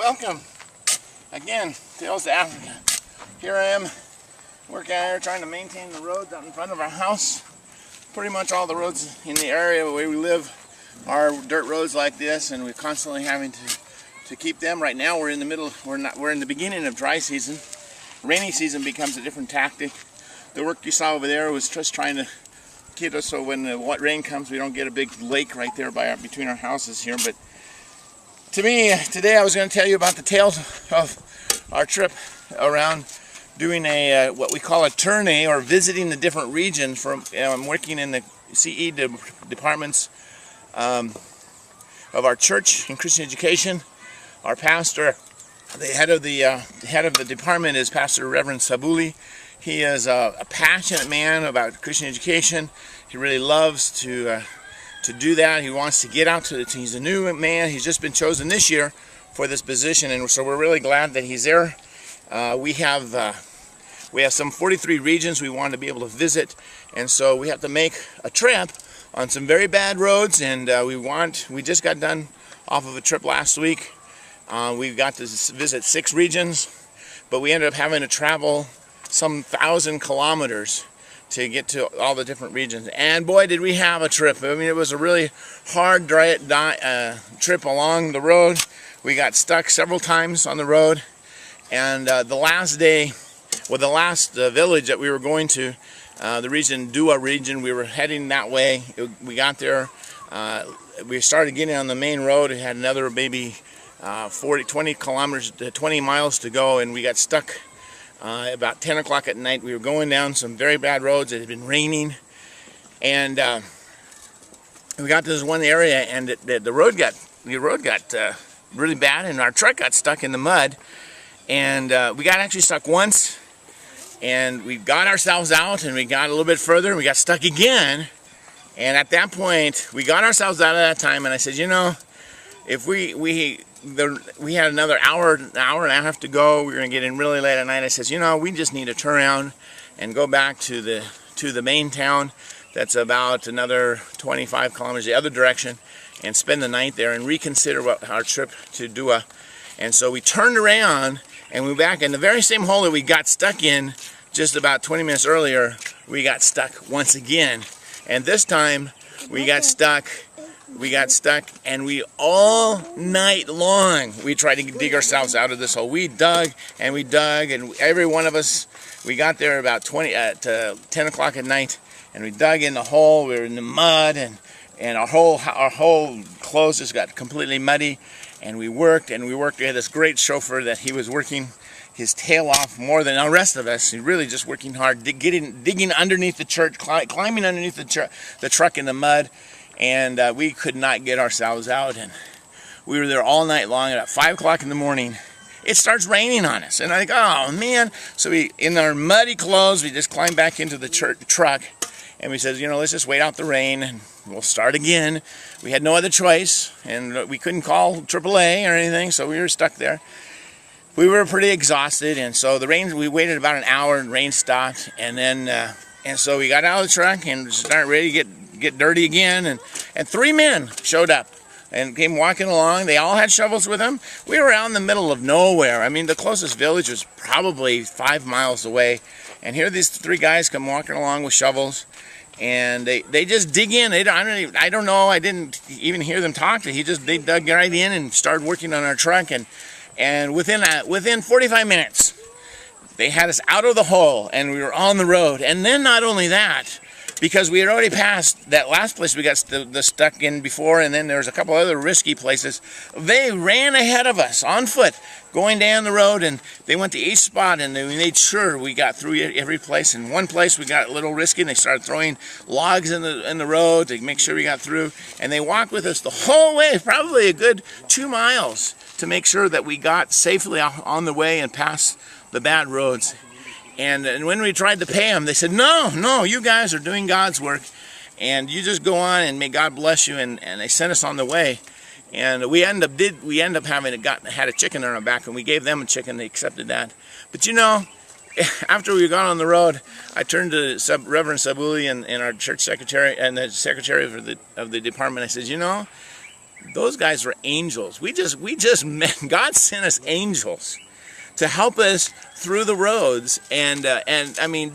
welcome again, Tales to Africa. Here I am working out here trying to maintain the roads out in front of our house. Pretty much all the roads in the area where we live are dirt roads like this, and we're constantly having to keep them. Right now we're in the beginning of dry season. Rainy season becomes a different tactic. The work you saw over there was just trying to keep us so when the rain comes we don't get a big lake right there between our houses here. But to me, today I was going to tell you about the tales of our trip around doing a what we call a tournée, or visiting the different regions. I'm working in the CE departments of our church in Christian education. Our pastor, the head of the department, is Pastor Reverend Sabuli. He is a passionate man about Christian education. He really loves to do that. He wants to get out to it. He's a new man. He's just been chosen this year for this position, and so we're really glad that he's there. We have some 43 regions we want to be able to visit, and so we have to make a trip on some very bad roads. And we just got done off of a trip last week. We got to visit 6 regions, but we ended up having to travel some 1,000 kilometers to get to all the different regions. And boy, did we have a trip. I mean, it was a really hard trip along the road. We got stuck several times on the road. And the last day, the last village that we were going to, the region, Dua region, we were heading that way. We got there. We started getting on the main road. We had another maybe 20 miles to go, and we got stuck about 10 o'clock at night. We were going down some very bad roads. It had been raining, and we got to this one area, and the road got really bad, and our truck got stuck in the mud. And we got actually stuck once, and we got ourselves out, and we got a little bit further, and we got stuck again. And at that point, we got ourselves out of that time, and I said, you know, if we had another hour and a half to go. We were going to get in really late at night. I says, you know, we just need to turn around and go back to the main town. That's about another 25 kilometers the other direction, and spend the night there and reconsider our trip to Dua. And so we turned around and we went back in the very same hole that we got stuck in just about 20 minutes earlier. We got stuck once again, and this time we got stuck. And we all night long we tried to dig ourselves out of this hole. We dug, and every one of us, we got there about 10 o'clock at night, and we dug in the hole. We were in the mud, and our whole clothes just got completely muddy. And we worked. We had this great chauffeur that he was working his tail off more than the rest of us. He really just working hard, digging underneath the church, climbing underneath the truck in the mud. And we could not get ourselves out, and we were there all night long. At 5 o'clock in the morning, it starts raining on us, and I think, oh man! So in our muddy clothes, we just climbed back into the truck, and we said, you know, let's just wait out the rain, and we'll start again. We had no other choice, and we couldn't call AAA or anything, so we were stuck there. We were pretty exhausted, and so we waited about an hour, and rain stopped, and then and so we got out of the truck and started ready to get dirty again, and 3 men showed up and came walking along. They all had shovels with them. We were out in the middle of nowhere. I mean, the closest village was probably 5 miles away, and here these 3 guys come walking along with shovels, and they just dig in. I don't know. I didn't even hear them talk. They dug right in and started working on our truck, and within 45 minutes they had us out of the hole, and we were on the road. And then not only that, because we had already passed that last place we got stuck in before, and then there was a couple other risky places. They ran ahead of us on foot, going down the road, and they went to each spot, and they made sure we got through every place. In one place we got a little risky, and they started throwing logs in the road to make sure we got through. And they walked with us the whole way, probably a good 2 miles, to make sure that we got safely on the way and past the bad roads. And when we tried to pay them, they said, no, you guys are doing God's work, and you just go on, and may God bless you. And they sent us on the way. And we end up had a chicken on our back, and we gave them a chicken. They accepted that. But you know, after we got on the road, I turned to Reverend Sabuli and our church secretary and the secretary of the department. I said, you know, those guys were angels. We just met. God sent us angels to help us through the roads, and I mean,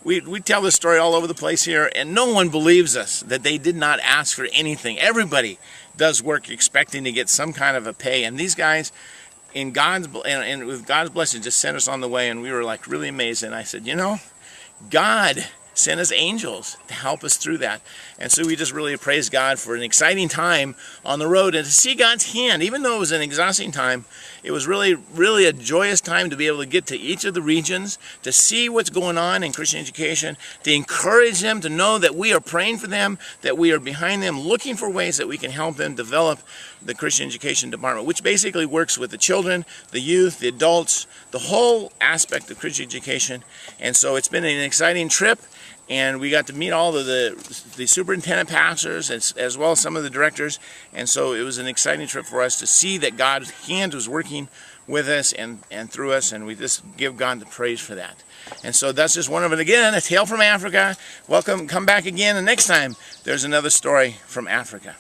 we tell this story all over the place here, and no one believes us that they did not ask for anything. Everybody does work expecting to get some kind of a pay, and these guys, in God's and with God's blessing, just sent us on the way, and we were like really amazed. And I said, you know, God sent us angels to help us through that. And so we just really praise God for an exciting time on the road, and to see God's hand. Even though it was an exhausting time, it was really a joyous time to be able to get to each of the regions, to see what's going on in Christian education, to encourage them, to know that we are praying for them, that we are behind them, looking for ways that we can help them develop the Christian education department, which basically works with the children, the youth, the adults, the whole aspect of Christian education. And so it's been an exciting trip. And we got to meet all of the superintendent pastors as well as some of the directors. And so it was an exciting trip for us to see that God's hand was working with us and through us. And we just give God the praise for that. And so that's just one of it. Again, a tale from Africa. Welcome. Come back again. And next time, there's another story from Africa.